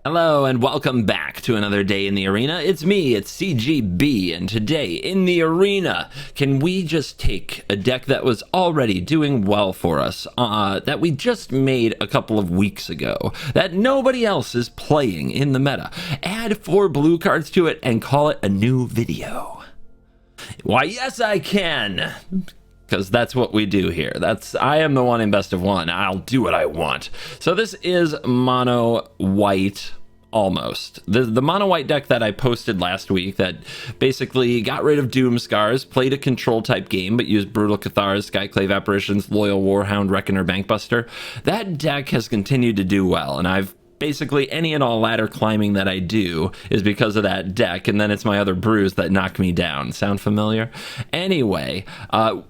Hello and welcome back to another day in the arena. It's me, it's CGB, and today in the arena, can we just take a deck that was already doing well for us, that we just made a couple of weeks ago, that nobody else is playing in the meta, add 4 blue cards to it, and call it a new video? Why, yes I can! Because that's what we do here. I am the one in best of one. I'll do what I want. So this is mono white, almost. The mono white deck that I posted last week that basically got rid of Doom Scars, played a control type game, but used Brutal Cathars, Skyclave Apparitions, Loyal Warhound, Reckoner, Bankbuster. That deck has continued to do well, and I've basically any and all ladder climbing that I do is because of that deck, and then it's my other brews that knock me down. Sound familiar? Anyway,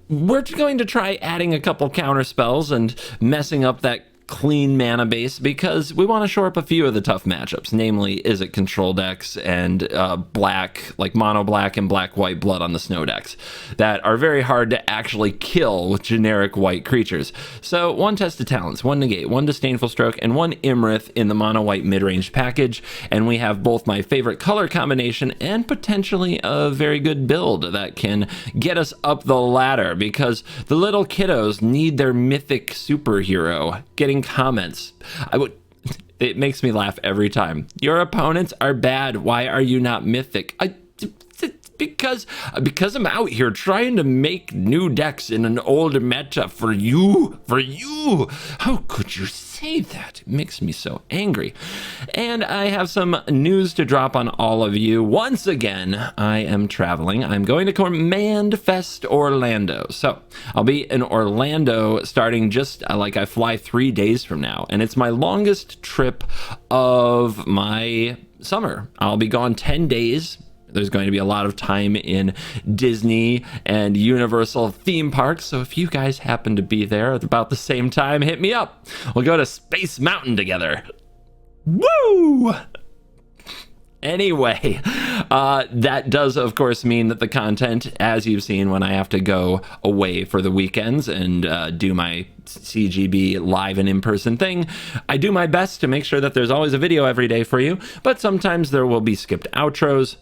we're going to try adding a couple counter spells and messing up that clean mana base because we want to shore up a few of the tough matchups, namely Izzet control decks and black, like mono black and black white blood on the snow decks that are very hard to actually kill with generic white creatures. So 1 Test of Talents, 1 Negate, 1 Disdainful Stroke, and 1 Imrith in the mono white mid-range package, and we have both my favorite color combination and potentially a very good build that can get us up the ladder because the little kiddos need their mythic superhero. Getting comments, it makes me laugh every time. Your opponents are bad, why are you not mythic? Because I'm out here trying to make new decks in an old meta for you. How could you say that? It makes me so angry. And I have some news to drop on all of you. Once again, I am traveling. I'm going to Command Fest Orlando. So I'll be in Orlando starting just like I fly 3 days from now. And it's my longest trip of my summer. I'll be gone 10 days. There's going to be a lot of time in Disney and Universal theme parks, so if you guys happen to be there at about the same time, hit me up. We'll go to Space Mountain together. Woo! Anyway, that does, of course, mean that the content, as you've seen when I have to go away for the weekends and do my CGB live and in-person thing, I do my best to make sure that there's always a video every day for you, but sometimes there will be skipped outros.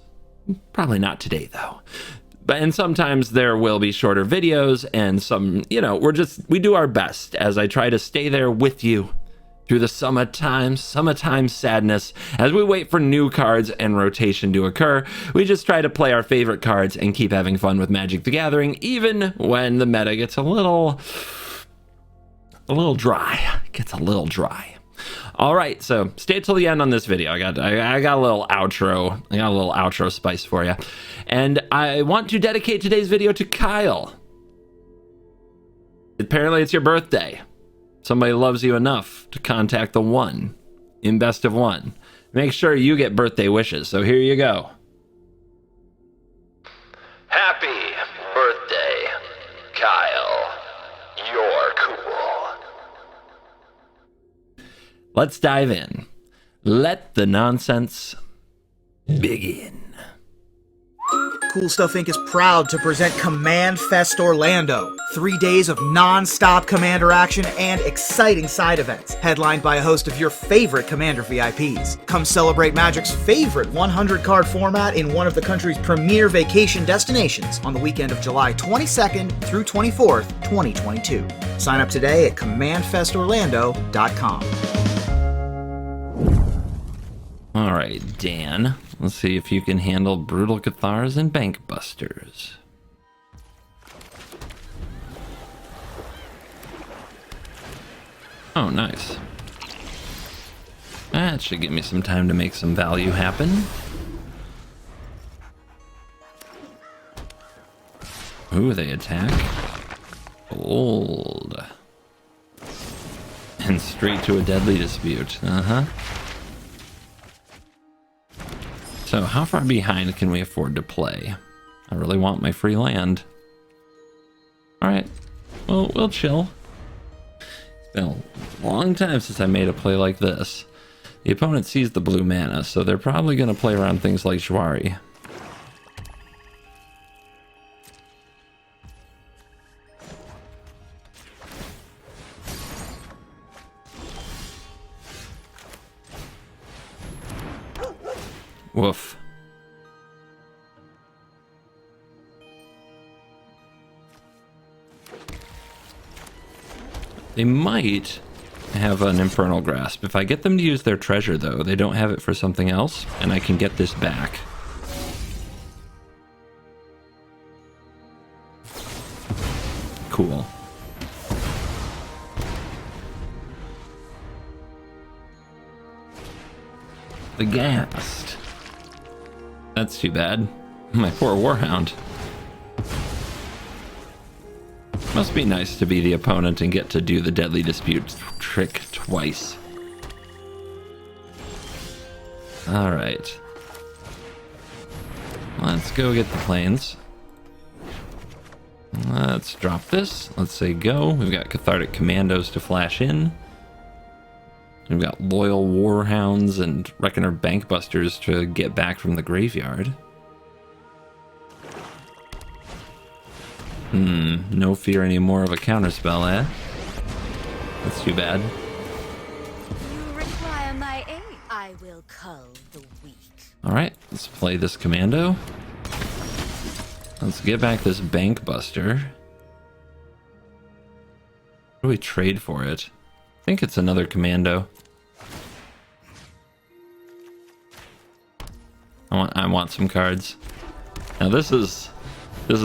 Probably not today though. And sometimes there will be shorter videos and some, we do our best as I try to stay there with you through the summertime sadness as we wait for new cards and rotation to occur. We just try to play our favorite cards and keep having fun with Magic the Gathering, even when the meta gets a little dry. All right, so stay till the end on this video. I got a little outro spice for you. And I want to dedicate today's video to Kyle. Apparently it's your birthday. Somebody loves you enough to contact the one in best of one. Make sure you get birthday wishes. So here you go. Happy birthday, Kyle. You're cool. Let's dive in. Let the nonsense begin. Cool Stuff Inc. is proud to present Command Fest Orlando. 3 days of non-stop Commander action and exciting side events, headlined by a host of your favorite Commander VIPs. Come celebrate Magic's favorite 100-card format in one of the country's premier vacation destinations on the weekend of July 22nd through 24th, 2022. Sign up today at commandfestorlando.com. All right, Dan, let's see if you can handle Brutal Cathars and Bankbusters. Oh, nice. That should give me some time to make some value happen. Ooh, they attack. Bold. And straight to a deadly dispute. Uh-huh. So how far behind can we afford to play? I really want my free land. All right, well, we'll chill. It's been a long time since I made a play like this. The opponent sees the blue mana, so they're probably going to play around things like Shwari. Woof. They might have an Infernal Grasp. If I get them to use their treasure, though, they don't have it for something else, and I can get this back. Cool. The Ghast. That's too bad. My poor Warhound. Must be nice to be the opponent and get to do the Deadly Dispute trick twice. Alright. Let's go get the planes. Let's drop this. Let's say go. We've got Cathartic Commandos to flash in. We've got Loyal Warhounds and Reckoner Bankbusters to get back from the graveyard. No fear anymore of a counterspell, eh? That's too bad. You require my aid. I will cull the weak. Alright, let's play this commando. Let's get back this Bankbuster. What do we trade for it? I think it's another commando. I want some cards. Now this is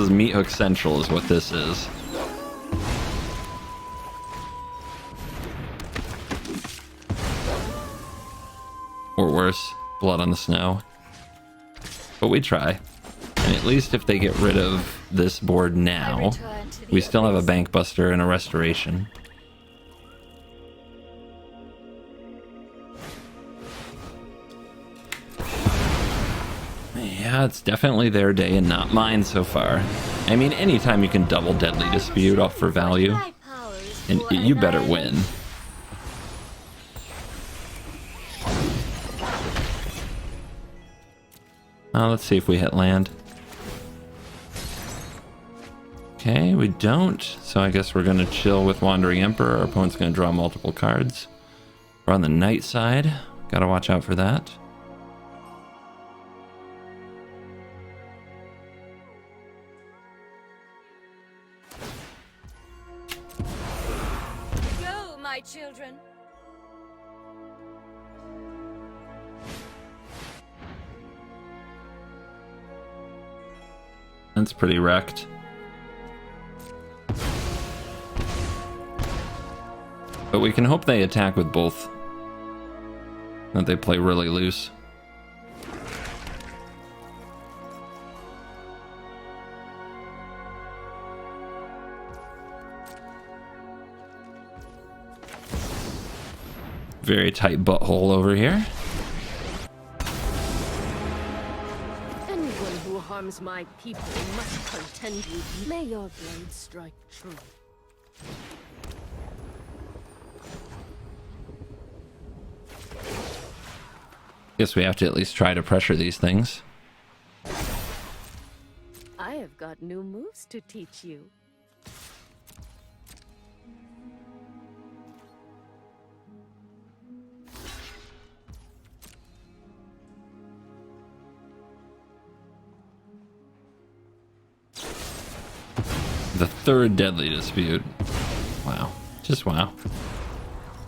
Meat Hook Central is what this is. Or worse, Blood on the Snow. But we try. And at least if they get rid of this board now, we still have a Bankbuster and a Restoration. Yeah, it's definitely their day and not mine so far. I mean, anytime you can double Deadly Dispute off for value, and you better win. Let's see if we hit land. Okay, we don't, so I guess we're going to chill with Wandering Emperor. Our opponent's going to draw multiple cards. We're on the night side. Gotta watch out for that. Go, my children. That's pretty wrecked. But we can hope they attack with both. That they play really loose. Very tight butthole over here. Anyone who harms my people must contend with me. May your blade strike true. Guess we have to at least try to pressure these things. I have got new moves to teach you. The third Deadly Dispute. Wow. Just wow.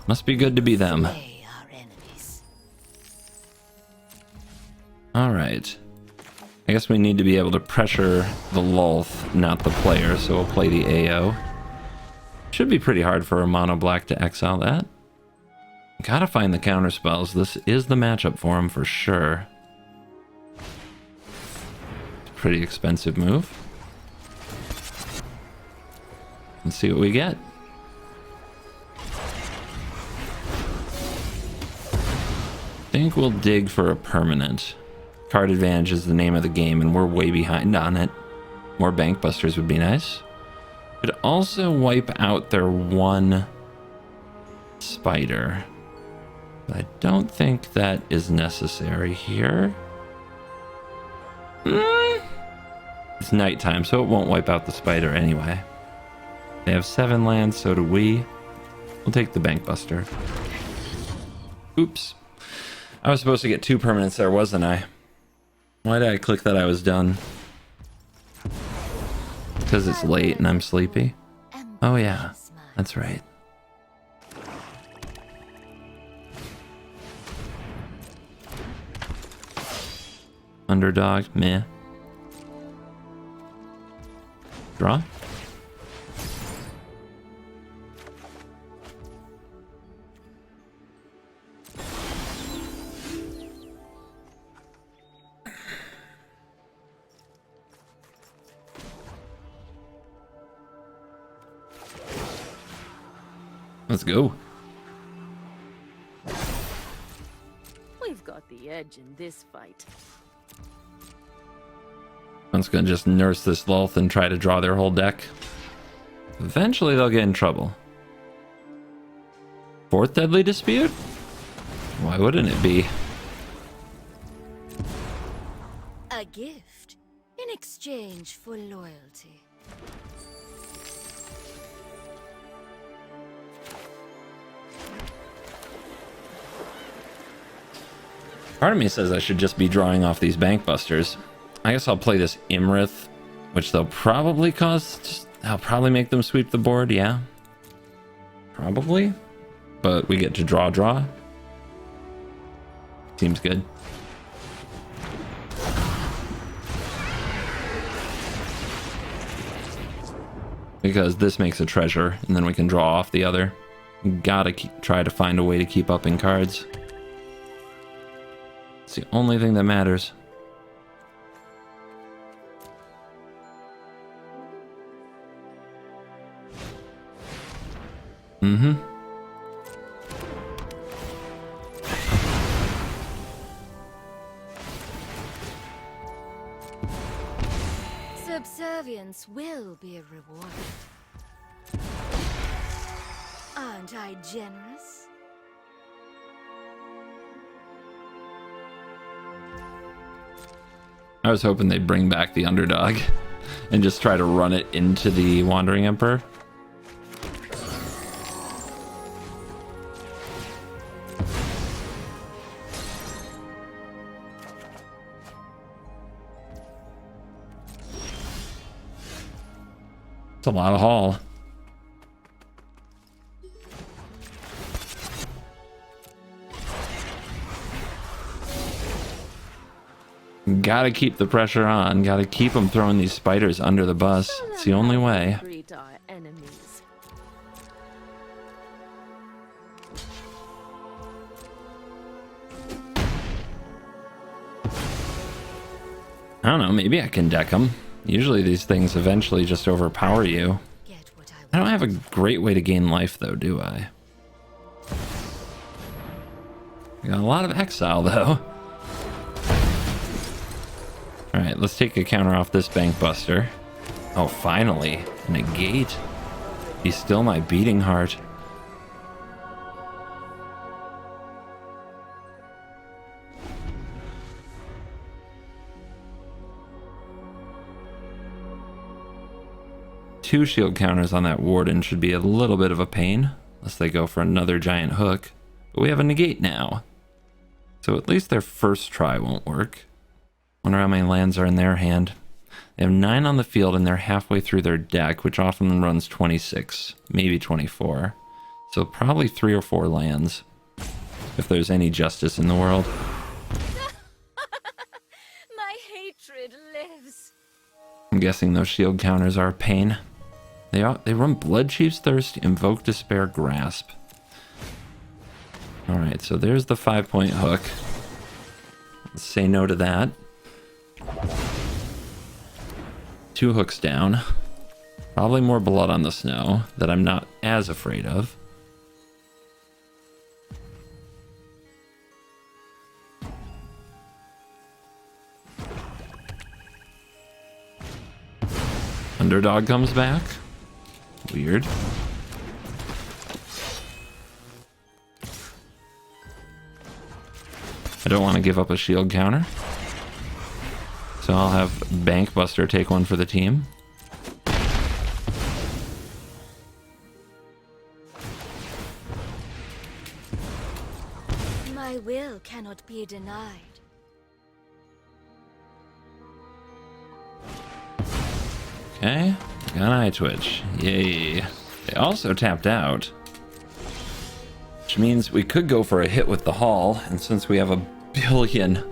Must be good to be them. They are enemies. Alright. I guess we need to be able to pressure the Lulth, not the player, so we'll play the AO. Should be pretty hard for a mono black to exile that. Gotta find the counter spells. This is the matchup for him for sure. It's a pretty expensive move. Let's see what we get. I think we'll dig for a permanent. Card advantage is the name of the game, and we're way behind on it. More Bankbusters would be nice. Could also wipe out their one spider. But I don't think that is necessary here. It's nighttime, so it won't wipe out the spider anyway. They have 7 lands, so do we. We'll take the Bankbuster. Oops. I was supposed to get 2 permanents there, wasn't I? Why did I click that I was done? Because it's late and I'm sleepy. Oh yeah, that's right. Underdog, meh. Draw. Let's go. We've got the edge in this fight. I'm just gonna just nurse this Lulth and try to draw their whole deck. Eventually they'll get in trouble. Fourth Deadly Dispute? Why wouldn't it be? A gift in exchange for loyalty. Part of me says I should just be drawing off these bank busters. I guess I'll play this Imrith, which they'll probably I'll probably make them sweep the board, yeah. Probably. But we get to draw. Seems good. Because this makes a treasure, and then we can draw off the other. Gotta try to find a way to keep up in cards. It's the only thing that matters. Mm-hmm. Subservience will be rewarded. Aren't I generous? I was hoping they'd bring back the underdog and just try to run it into the Wandering Emperor. It's a lot of haul. Gotta keep the pressure on. Gotta keep them throwing these spiders under the bus. It's the only way. Greet our enemies. I don't know, maybe I can deck them. Usually these things eventually just overpower you. Get what I don't have a great way to gain life though, do I? I got a lot of exile though. Alright, let's take a counter off this bank buster. Oh, finally. Negate. He's still my beating heart. Two shield counters on that warden should be a little bit of a pain, unless they go for another giant hook. But we have a negate now. So at least their first try won't work. Wonder how many lands are in their hand. They have 9 on the field and they're halfway through their deck, which often runs 26, maybe 24. So probably 3 or 4 lands, if there's any justice in the world. My hatred lives. I'm guessing those shield counters are a pain. They run Bloodchief's Thirst, Invoke Despair, Grasp. Alright, so there's the 5-point hook. Let's say no to that. 2 hooks down. Probably more blood on the snow that I'm not as afraid of. Underdog comes back. Weird. I don't want to give up a shield counter. So I'll have Bankbuster take one for the team. My will cannot be denied. Okay, got eye twitch. Yay. They also tapped out, which means we could go for a hit with the haul, and since we have a billion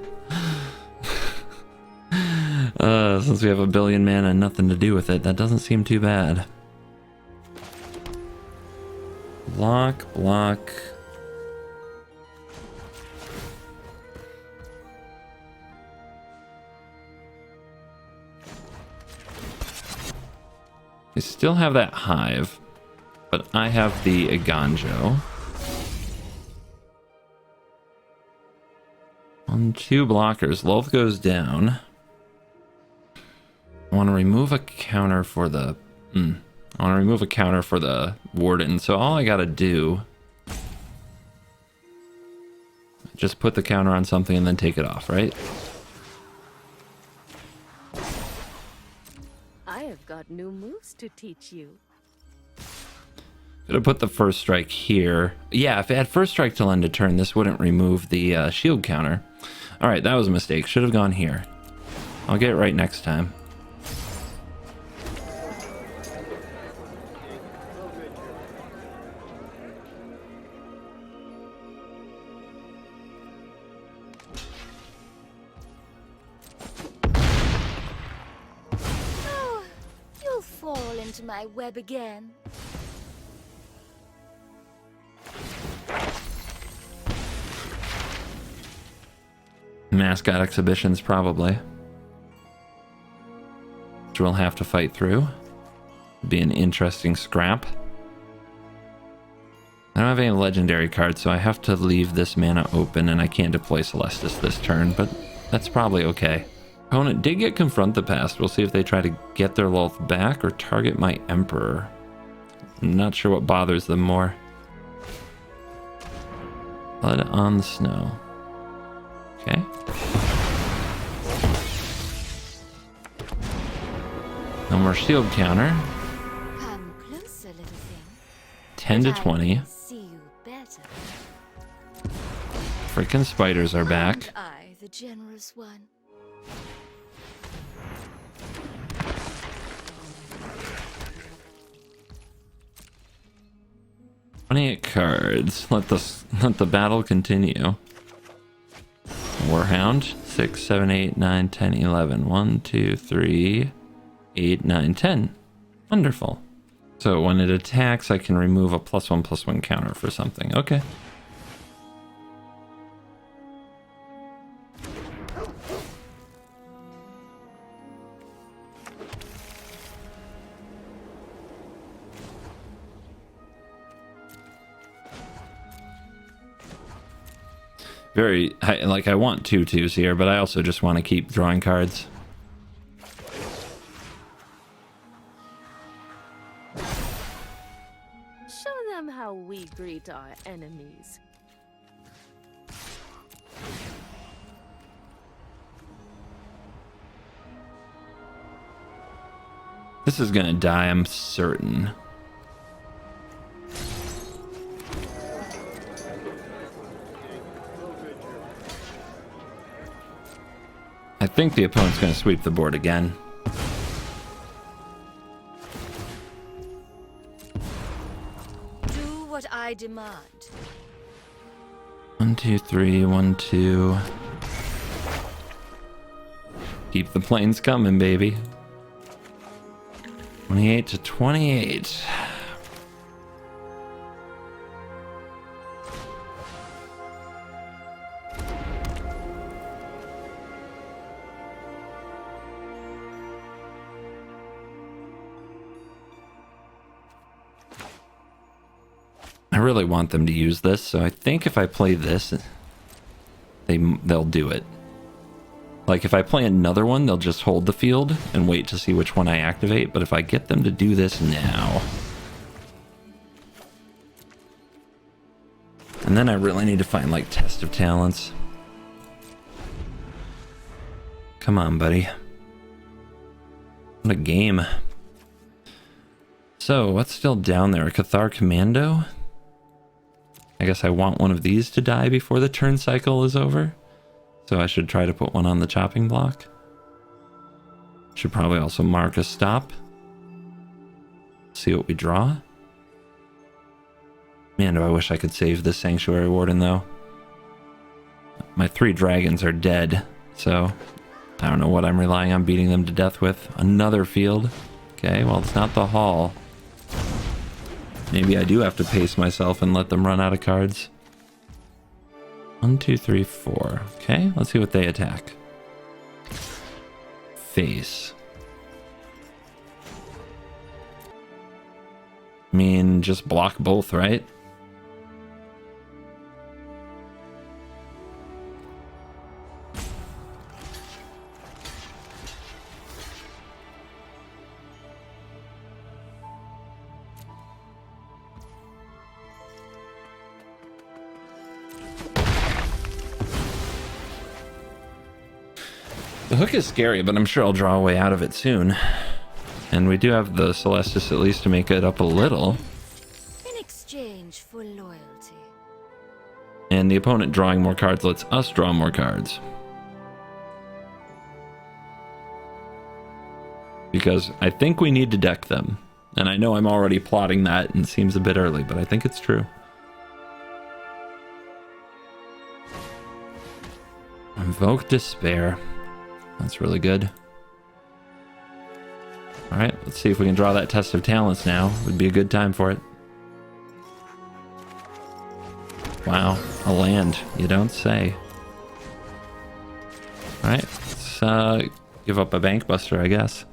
since we have a billion mana and nothing to do with it, that doesn't seem too bad. Block, block. I still have that hive, but I have the Iganjo. On 2 blockers, Lolth goes down. I want to remove a counter for the... I want to remove a counter for the Warden, so all I gotta do... just put the counter on something and then take it off, right? I have got new moves to teach you. Could have put the first strike here. Yeah, if it had first strike till end of turn, this wouldn't remove the shield counter. Alright, that was a mistake. Should have gone here. I'll get it right next time. Oh, you'll fall into my web again. Mascot exhibitions, probably. Which we'll have to fight through. Be an interesting scrap. I don't have any legendary cards, so I have to leave this mana open, and I can't deploy Celestis this turn, but that's probably okay. Opponent did get Confront the Past. We'll see if they try to get their Lolth back or target my Emperor. I'm not sure what bothers them more. Blood on the Snow. Okay. No more shield counter. Come closer, little thing. 10 to But I 20. can see you better. Freaking spiders are back. And I, the generous one. $28 cards. Let the battle continue. Warhound. 6, 7, 8, 9, 10, 11. 1, 2, 3, 8, 9, 10. Wonderful. So when it attacks, I can remove a +1/+1 counter for something. Okay. I want 2/2s here, but I also just want to keep drawing cards. Show them how we greet our enemies. This is gonna die, I'm certain. I think the opponent's going to sweep the board again. Do what I demand. 1, 2, 3, 1, 2. Keep the planes coming, baby. 28 to 28. I really want them to use this, so I think if I play this, they'll do it. Like, if I play another one, they'll just hold the field and wait to see which one I activate, but if I get them to do this now... And then I really need to find, like, Test of Talents. Come on, buddy. What a game. So, what's still down there? A Cathar Commando? I guess I want one of these to die before the turn cycle is over. So I should try to put one on the chopping block. Should probably also mark a stop. See what we draw. Man, do I wish I could save this Sanctuary Warden, though. My 3 dragons are dead, so I don't know what I'm relying on beating them to death with. Another field. Okay, well, it's not the hall. Maybe I do have to pace myself and let them run out of cards. 1, 2, 3, 4. Okay, let's see what they attack. Face. I mean, just block both, right? The hook is scary, but I'm sure I'll draw a way out of it soon. And we do have the Celestis at least to make it up a little. In exchange for loyalty. And the opponent drawing more cards lets us draw more cards. Because I think we need to deck them. And I know I'm already plotting that and it seems a bit early, but I think it's true. Invoke Despair. That's really good. Alright, let's see if we can draw that Test of Talents now. Would be a good time for it. Wow, a land. You don't say. Alright, let's give up a Bank Buster, I guess.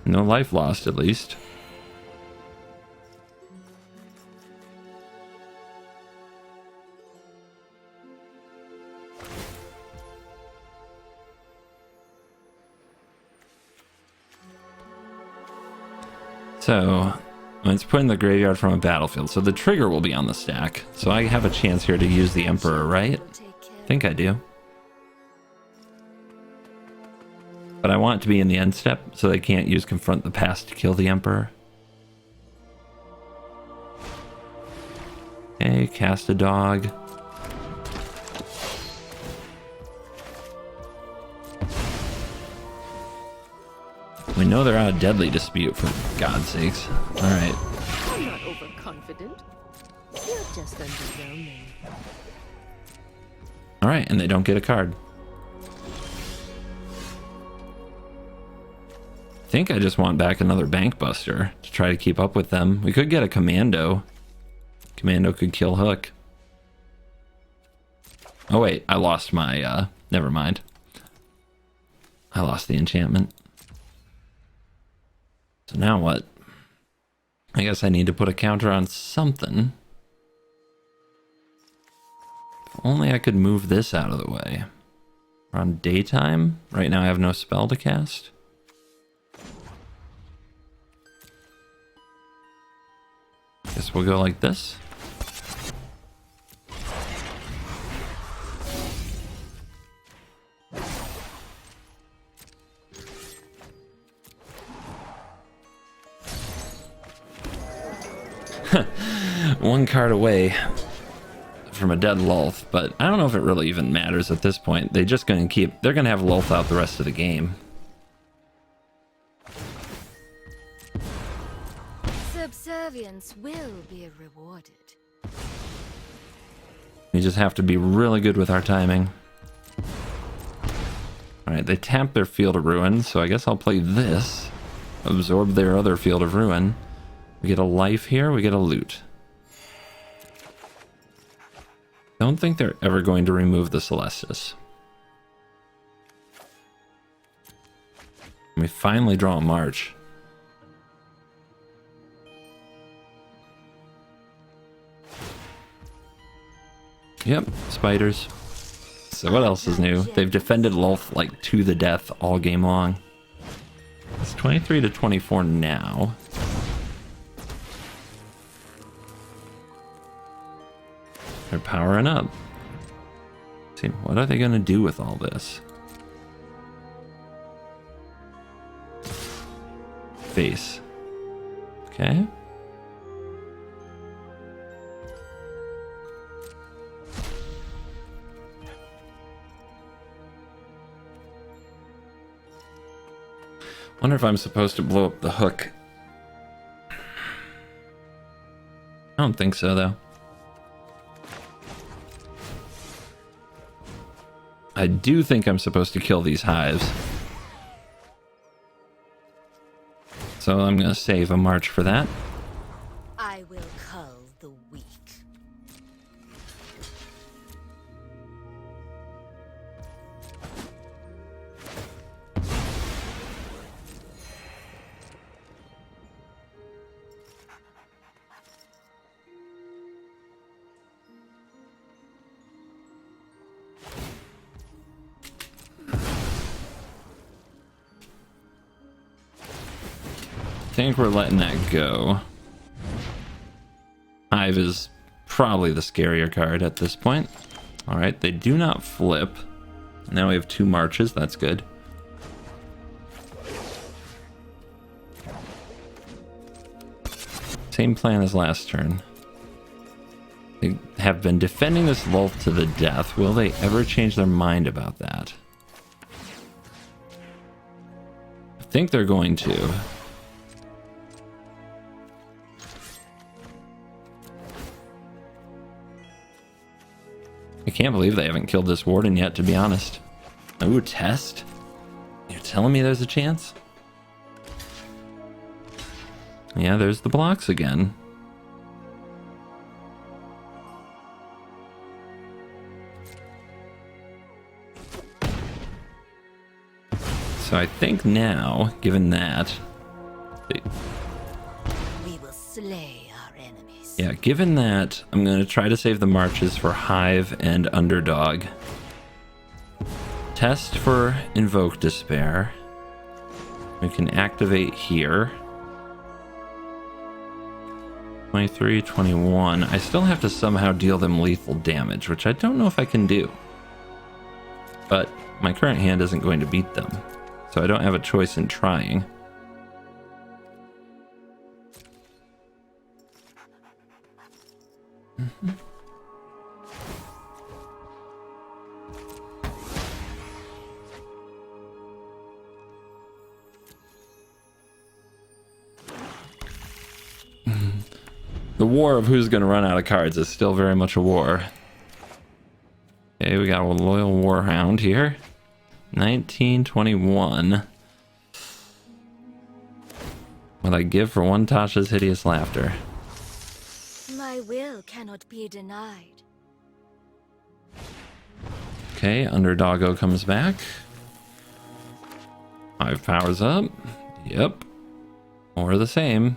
No life lost, at least. So, it's put in the graveyard from a battlefield, so the trigger will be on the stack. So I have a chance here to use the Emperor, right? I think I do. But I want it to be in the end step, so they can't use Confront the Past to kill the Emperor. Okay, cast a dog. We know they're out of Deadly Dispute, for God's sakes. Alright. I'm not overconfident. You're just underwhelming. Alright, and they don't get a card. I think I just want back another Bank Buster to try to keep up with them. We could get a Commando. Commando could kill Hook. Oh wait, I lost my, never mind. I lost the enchantment. So now what? I guess I need to put a counter on something. If only I could move this out of the way. We're on daytime. Right now I have no spell to cast. Guess we'll go like this. One card away from a dead Lulth, but I don't know if it really even matters at this point. They're just going to keep... They're going to have Lulth out the rest of the game. Subservience will be rewarded. We just have to be really good with our timing. Alright, they tap their Field of Ruin, so I guess I'll play this. Absorb their other Field of Ruin. We get a life here, we get a loot. Don't think they're ever going to remove the Celestis. We finally draw a March. Yep, spiders. So what else is new? They've defended Lulth like to the death all game long. It's 23 to 24 now. They're powering up. Let's see, what are they going to do with all this? Face. Okay. Wonder if I'm supposed to blow up the hook. I don't think so, though. I do think I'm supposed to kill these hives. So I'm going to save a march for that. I will cull the weak. I think we're letting that go. Hive is probably the scarier card at this point. Alright, they do not flip. Now we have 2 marches, that's good. Same plan as last turn. They have been defending this Lulth to the death. Will they ever change their mind about that? I think they're going to. I can't believe they haven't killed this warden yet, to be honest. Ooh, test? You're telling me there's a chance? Yeah, there's the blocks again. So I think now, given that... We will slay our enemies. Yeah, given that, I'm going to try to save the marches for Hive and Underdog. Test for Invoke Despair. We can activate here. 23, 21. I still have to somehow deal them lethal damage, which I don't know if I can do. But my current hand isn't going to beat them, so I don't have a choice in trying. The war of who's going to run out of cards is still very much a war. Okay, we got a loyal warhound here. 1921. What I give for one Tasha's hideous laughter. My will cannot be denied. Okay, Underdoggo comes back. 5 powers up. Yep. Or the same.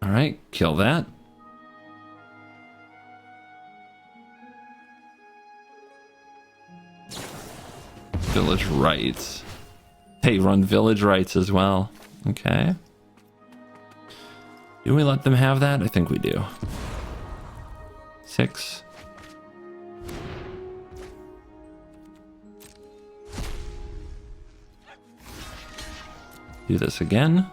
Alright, kill that. Village rights. Hey, run village rights as well. Okay. Do we let them have that? I think we do. 6. Do this again.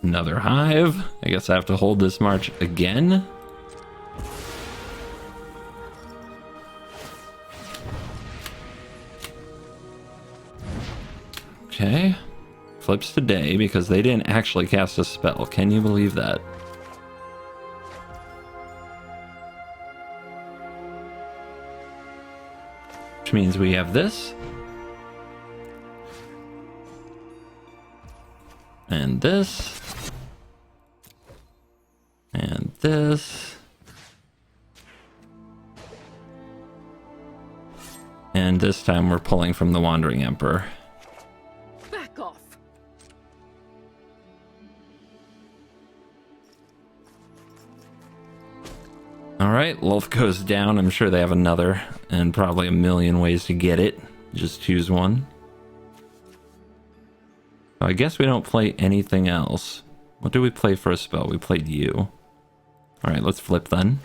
Another hive. I guess I have to hold this march again. Okay. Flips today because they didn't actually cast a spell. Can you believe that? Which means we have this. And this. And this. And this time we're pulling from the Wandering Emperor. Back off. Alright, Lulth goes down. I'm sure they have another, and probably a million ways to get it. Just choose one. So I guess we don't play anything else. What do we play for a spell? We played you. Alright, let's flip then.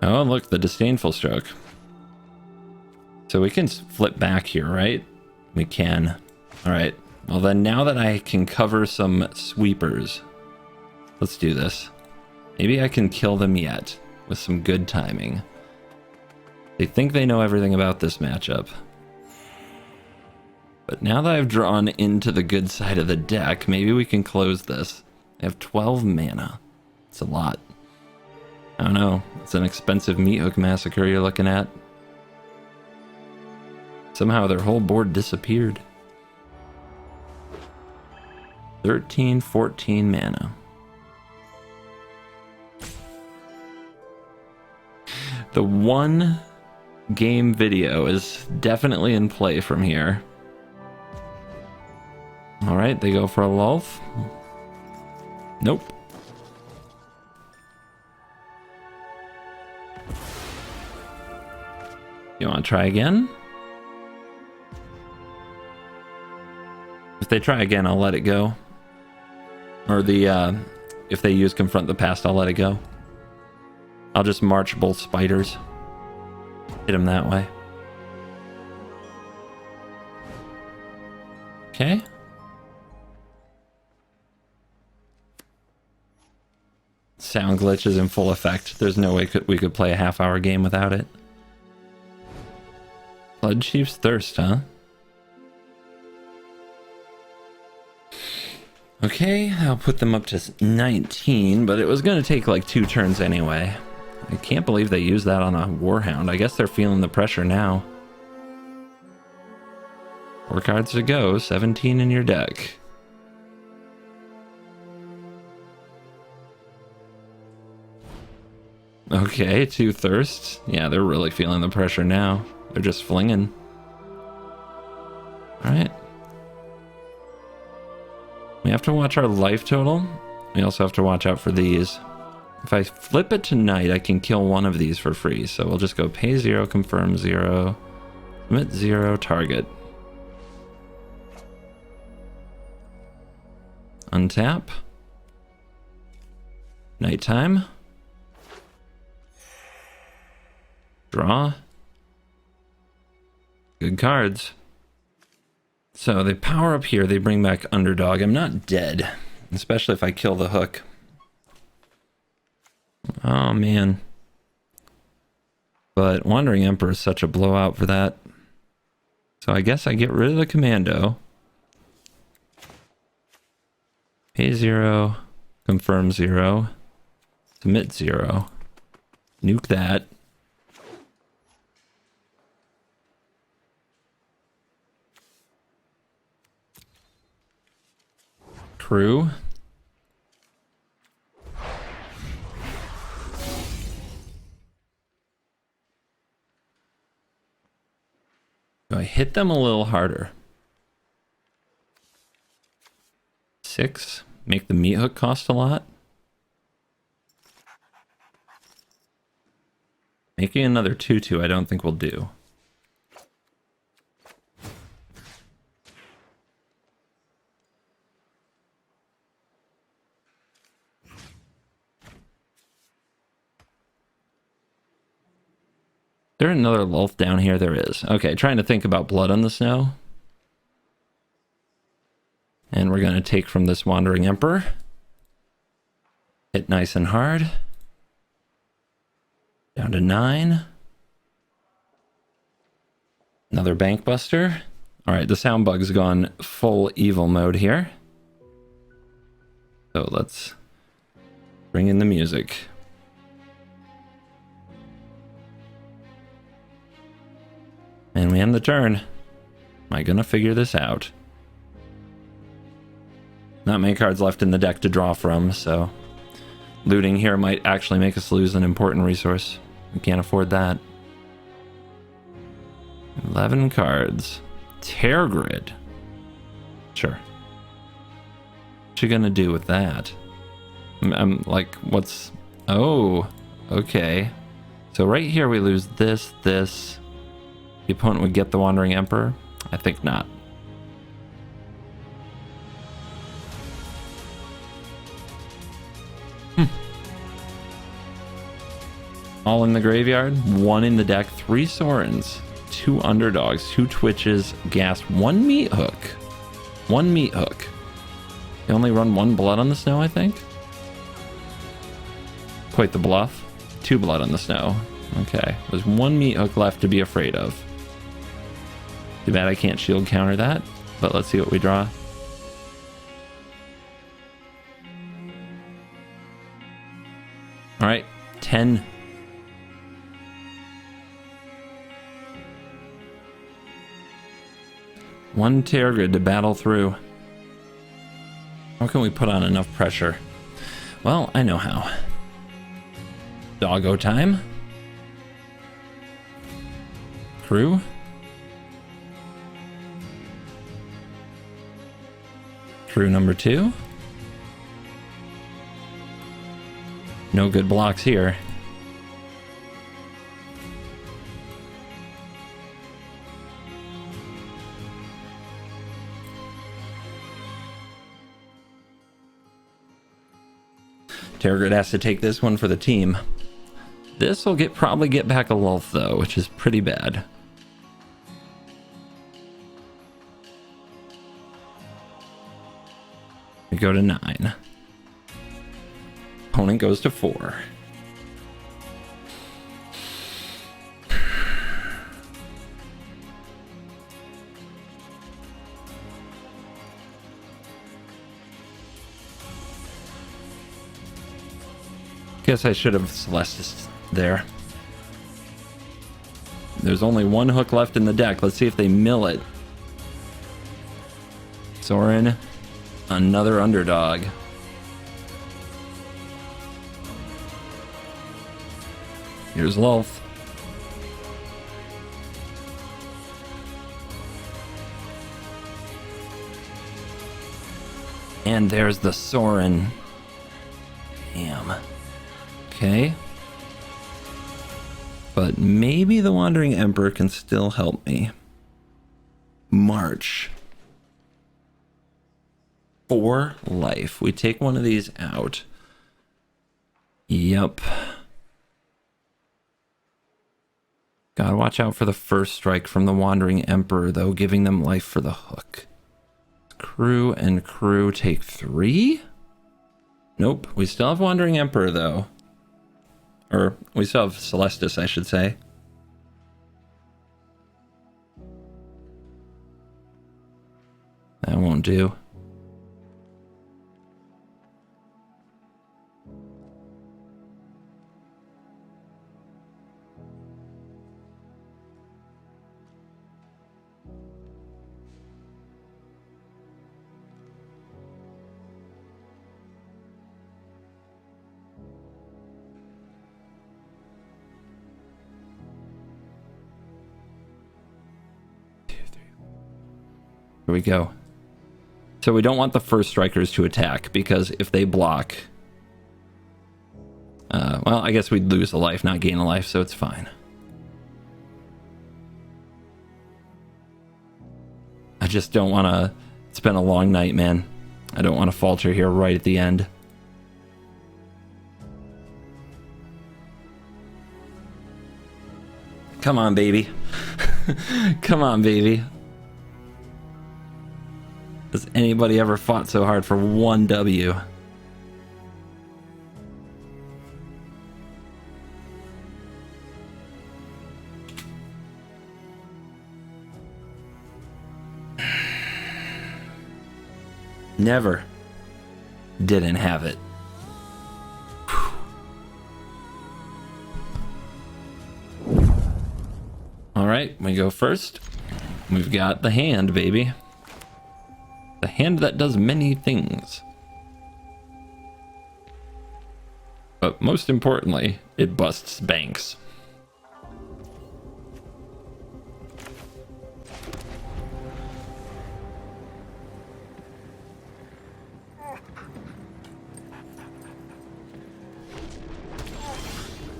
Oh, look, the disdainful stroke. So we can flip back here, right? We can. All right. Well, then now that I can cover some sweepers, let's do this. Maybe I can kill them yet with some good timing. They think they know everything about this matchup. But now that I've drawn into the good side of the deck, maybe we can close this. I have 12 mana. It's a lot. I don't know. It's an expensive meat hook massacre you're looking at. Somehow their whole board disappeared. 13, 14 mana. The one game video is definitely in play from here. All right, they go for a lulf. Nope. You want to try again? If they try again, I'll let it go. Or if they use Confront the Past, I'll let it go. I'll just march both spiders. Hit him that way. Okay. Sound glitch is in full effect. There's no way we could play a half-hour game without it. Blood Chief's Thirst, huh? Okay, I'll put them up to 19, but it was going to take like 2 turns anyway. I can't believe they used that on a Warhound. I guess they're feeling the pressure now. 4 cards to go, 17 in your deck. Okay, 2 Thirsts. Yeah, they're really feeling the pressure now. They're just flinging. Alright. We have to watch our life total. We also have to watch out for these. If I flip it tonight, I can kill one of these for free. So we'll just go pay 0, confirm 0, commit 0, target. Untap. Nighttime. Draw. Good cards. So they power up here, they bring back Underdog. I'm not dead, especially if I kill the hook. Oh man. But Wandering Emperor is such a blowout for that. So I guess I get rid of the commando. Pay 0, confirm 0, submit 0, nuke that. Crew. Do I hit them a little harder? 6. Make the meat hook cost a lot. Making another 2/2 I don't think will do. There another lulf down here? There is. Okay, trying to think about blood on the snow. And we're going to take from this Wandering Emperor. Hit nice and hard. Down to 9. Another Bank Buster. Alright, the sound bug's gone full evil mode here. So let's bring in the music. And we end the turn. Am I gonna figure this out? Not many cards left in the deck to draw from, so looting here might actually make us lose an important resource. We can't afford that. 11 cards. Tear Grid. Sure. What you gonna do with that? I'm like, what's... Oh, okay. So right here we lose this, this. The opponent would get the Wandering Emperor? I think not. All in the graveyard, 1 in the deck, 3 Sorens, 2 underdogs, 2 twitches, gas, 1 meat hook. 1 meat hook. You only run 1 blood on the snow, I think. Quite the bluff. 2 blood on the snow. Okay, there's 1 meat hook left to be afraid of. Too bad I can't shield counter that, but let's see what we draw. All right, 10. One Terror Grid to battle through. How can we put on enough pressure? Well, I know how. Doggo time. Crew. Crew number 2. No good blocks here. Terragrid has to take this one for the team. This will probably get back a Lulth though, which is pretty bad. We go to 9. Opponent goes to 4. Guess I should have Celestis there. There's only 1 hook left in the deck. Let's see if they mill it. Sorin, another underdog. Here's Lulth. And there's the Sorin. Damn. Okay. But maybe the Wandering Emperor can still help me. March. 4 life. We take one of these out. Yep. Gotta watch out for the first strike from the Wandering Emperor, though, giving them life for the hook. Crew and crew take 3? Nope. We still have Wandering Emperor, though. Or, we still have Celestis, I should say. That won't do. Here we go. So we don't want the first strikers to attack, because if they block... well, I guess we'd lose a life, not gain a life, so it's fine. I just don't want to spend a long night, man. I don't want to falter here right at the end. Come on, baby. Come on, baby. Has anybody ever fought so hard for 1 W? Never. Didn't have it. All right, we go first. We've got the hand, baby. The hand that does many things. But most importantly, it busts banks.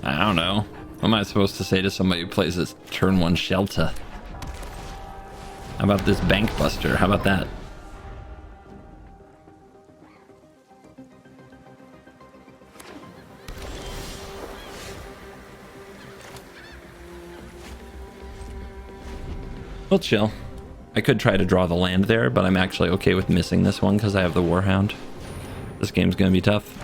I don't know. What am I supposed to say to somebody who plays this turn 1 Shelter? How about this bank buster? How about that? We'll chill. I could try to draw the land there, but I'm actually okay with missing this one because I have the Warhound. This game's gonna be tough.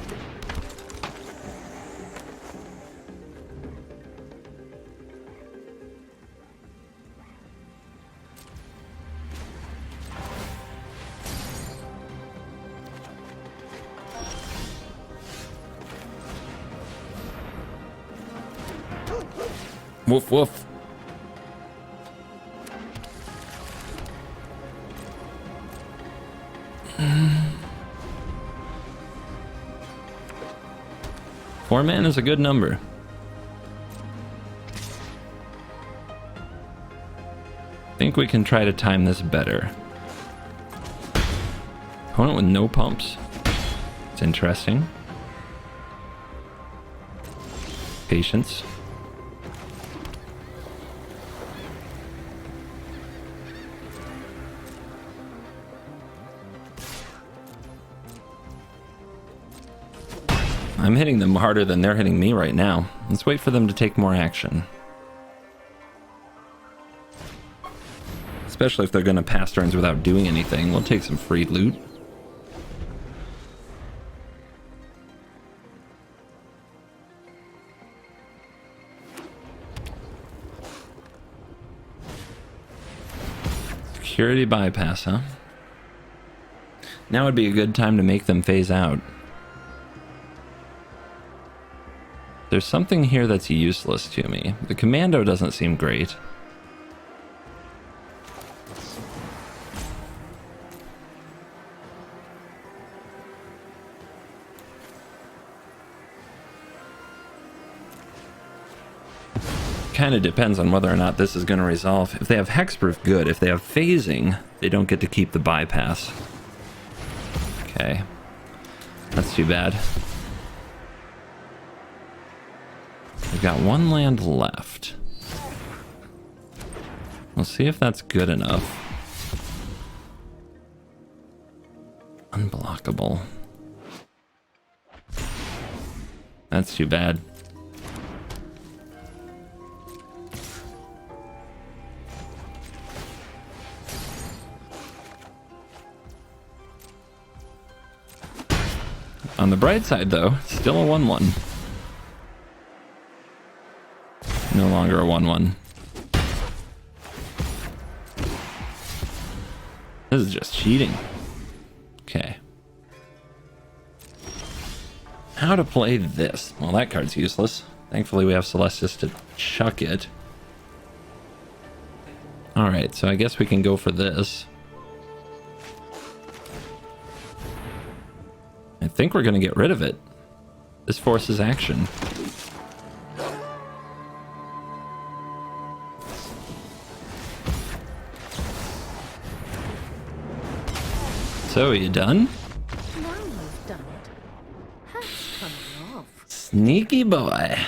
Woof woof. Four man is a good number. I think we can try to time this better. Opponent with no pumps. It's interesting. Patience. I'm hitting them harder than they're hitting me right now. Let's wait for them to take more action. Especially if they're going to pass turns without doing anything. We'll take some free loot. Security bypass, huh? Now would be a good time to make them phase out. There's something here that's useless to me. The commando doesn't seem great. Kind of depends on whether or not this is going to resolve. If they have hexproof, good. If they have phasing, they don't get to keep the bypass. Okay. That's too bad. We've got one land left. We'll see if that's good enough. Unblockable. That's too bad. On the bright side, though, still a 1/1. No longer a 1/1. This is just cheating. Okay. How to play this? Well, that card's useless. Thankfully, we have Celestis to chuck it. Alright, so I guess we can go for this. I think we're going to get rid of it. This forces action. So, are you done? Now you've done it. Hat's coming off. Sneaky boy.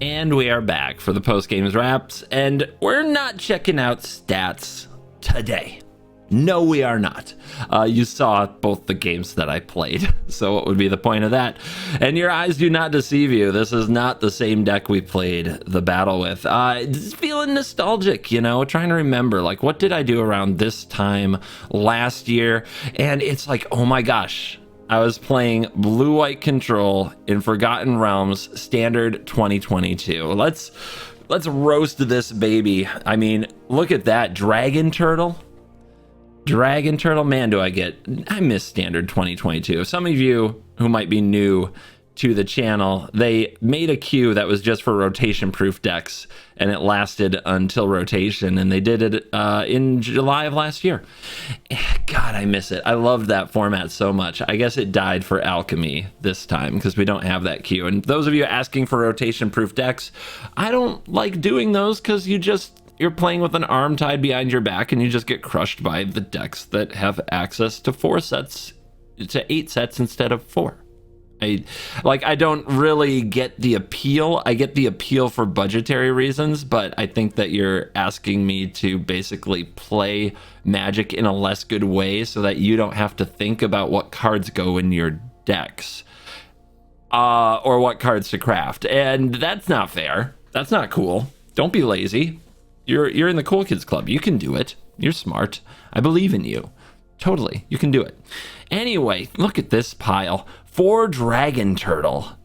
And we are back for the post-games wraps, and we're not checking out stats today. No, we are not. You saw both the games that I played, so what would be the point of that? And your eyes do not deceive you. This is not the same deck we played the battle with. Just feeling nostalgic, you know, trying to remember, like, what did I do around this time last year? And it's like, oh my gosh, I was playing blue-white control in Forgotten Realms Standard 2022. Let's roast this baby. I mean, look at that Dragon Turtle. Dragon Turtle, man, I miss Standard 2022. Some of you who might be new to the channel, they made a queue that was just for rotation proof decks, and it lasted until rotation, and they did it in July of last year. God, I miss it. I loved that format so much. I guess it died for Alchemy this time because we don't have that queue. And those of you asking for rotation proof decks, I don't like doing those because you're playing with an arm tied behind your back and you just get crushed by the decks that have access to 8 sets instead of 4. I don't really get the appeal. I get the appeal for budgetary reasons, but I think that you're asking me to basically play Magic in a less good way so that you don't have to think about what cards go in your decks or what cards to craft. And that's not fair. That's not cool. Don't be lazy. You're in the cool kids club. You can do it. You're smart. I believe in you. Totally. You can do it. Anyway, look at this pile. 4 dragon turtle.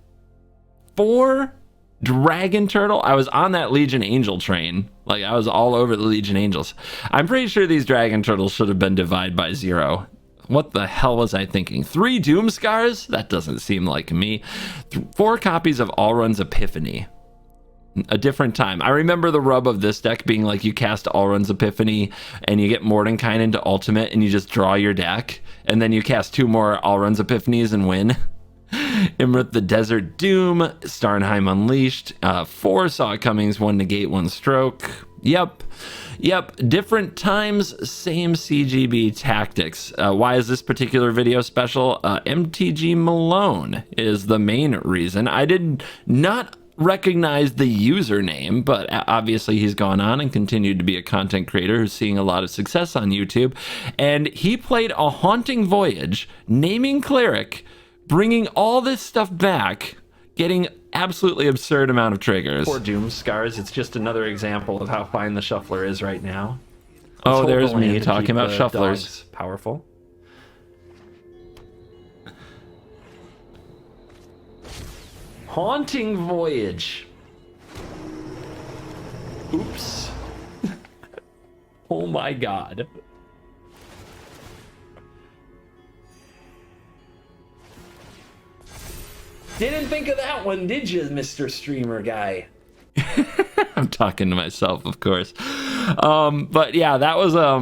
4 dragon turtle. I was on that Legion Angel train. Like, I was all over the Legion Angels. I'm pretty sure these dragon turtles should have been divided by 0. What the hell was I thinking? 3 Doom Scars? That doesn't seem like me. 4 copies of Alrund's Epiphany. A different time. I remember the rub of this deck being like you cast Alrund's Epiphany and you get Mordenkainen into Ultimate and you just draw your deck, and then you cast 2 more Alrund's Epiphanies and win. Imrith the Desert Doom, Starnheim Unleashed, 4 Saw Cummings, 1 Negate, 1 Stroke. Yep. Different times, same CGB tactics. Why is this particular video special? MTG Malone is the main reason. I did not recognize the username, but obviously he's gone on and continued to be a content creator who's seeing a lot of success on YouTube. And he played a Haunting Voyage, naming Cleric, bringing all this stuff back, getting absolutely absurd amount of triggers. Poor Doom Scars, it's just another example of how fine the shuffler is right now. Oh, there's me talking about shufflers. Powerful. Haunting Voyage. Oops. Oh my god. Didn't think of that one, did you, Mr. Streamer guy? I'm talking to myself, of course. But yeah, that was a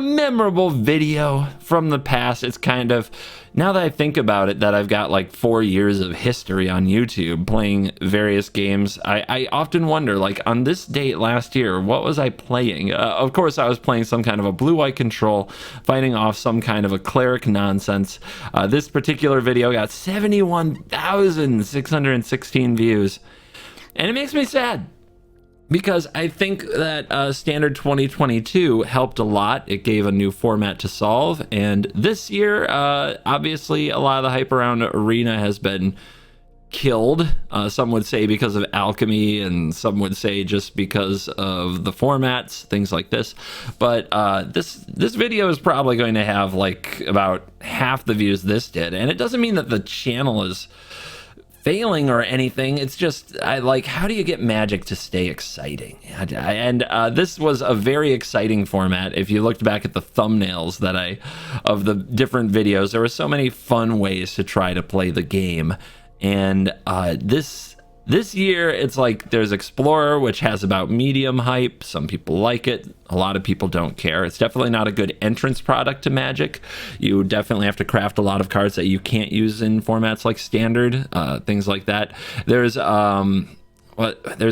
memorable video from the past. It's kind of, now that I think about it, that I've got like 4 years of history on YouTube playing various games, I often wonder, like, on this date last year, what was I playing? Of course, I was playing some kind of a blue-white control, fighting off some kind of a cleric nonsense. This particular video got 71,616 views, and it makes me sad. Because I think that Standard 2022 helped a lot. It gave a new format to solve. And this year, obviously, a lot of the hype around Arena has been killed. Some would say because of alchemy, and some would say just because of the formats, things like this. But this video is probably going to have like about half the views this did. And it doesn't mean that the channel is failing or anything. It's just, I like, how do you get Magic to stay exciting? And this was a very exciting format. If you looked back at the thumbnails of the different videos, there were so many fun ways to try to play the game. And this year, it's like there's Explorer, which has about medium hype. Some people like it. A lot of people don't care. It's definitely not a good entrance product to Magic. You definitely have to craft a lot of cards that you can't use in formats like Standard, things like that. There's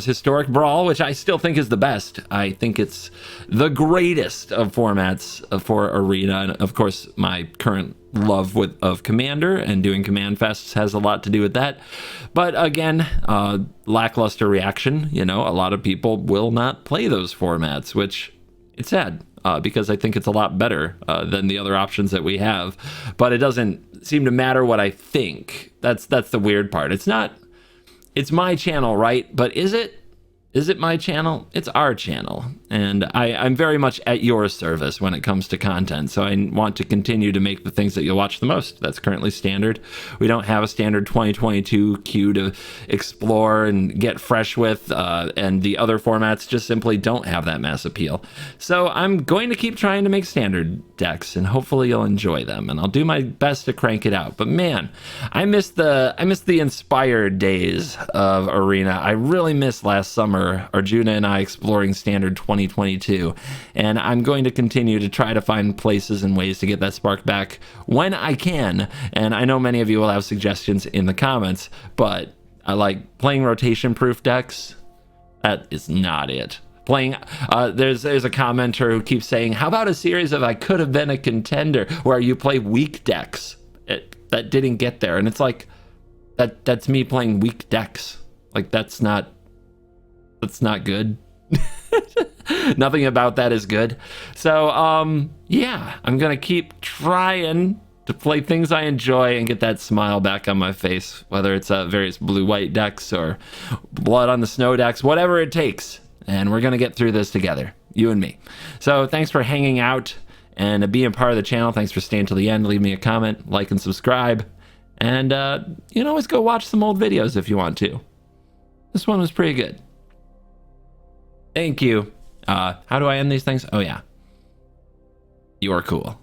Historic Brawl, which I still think is the best. I think it's the greatest of formats for Arena. And of course, my current love of Commander and doing Command Fests has a lot to do with that. But again, lackluster reaction. You know, a lot of people will not play those formats, which it's sad. Because I think it's a lot better than the other options that we have. But it doesn't seem to matter what I think. That's the weird part. It's my channel, right? But is it? Is it my channel? It's our channel. And I'm very much at your service when it comes to content. So I want to continue to make the things that you'll watch the most. That's currently Standard. We don't have a Standard 2022 queue to explore and get fresh with. And the other formats just simply don't have that mass appeal. So I'm going to keep trying to make Standard decks, and hopefully you'll enjoy them. And I'll do my best to crank it out. But man, I miss the inspired days of Arena. I really miss last summer, Arjuna and I exploring Standard 2022, and I'm going to continue to try to find places and ways to get that spark back when I can. And I know many of you will have suggestions in the comments, but I like playing rotation proof decks. That is not it. Playing there's a commenter who keeps saying, how about a series of I Could Have Been a Contender, where you play weak decks that didn't get there. And it's like, that's me playing weak decks. Like, that's not good. Nothing about that is good. So yeah, I'm gonna keep trying to play things I enjoy and get that smile back on my face, whether it's various blue-white decks or blood on the snow decks, whatever it takes. and we're going to get through this together, you and me. So thanks for hanging out and being part of the channel. Thanks for staying till the end. Leave me a comment, like, and subscribe. And you can always go watch some old videos if you want to. This one was pretty good. Thank you. How do I end these things? Oh, yeah. You're cool.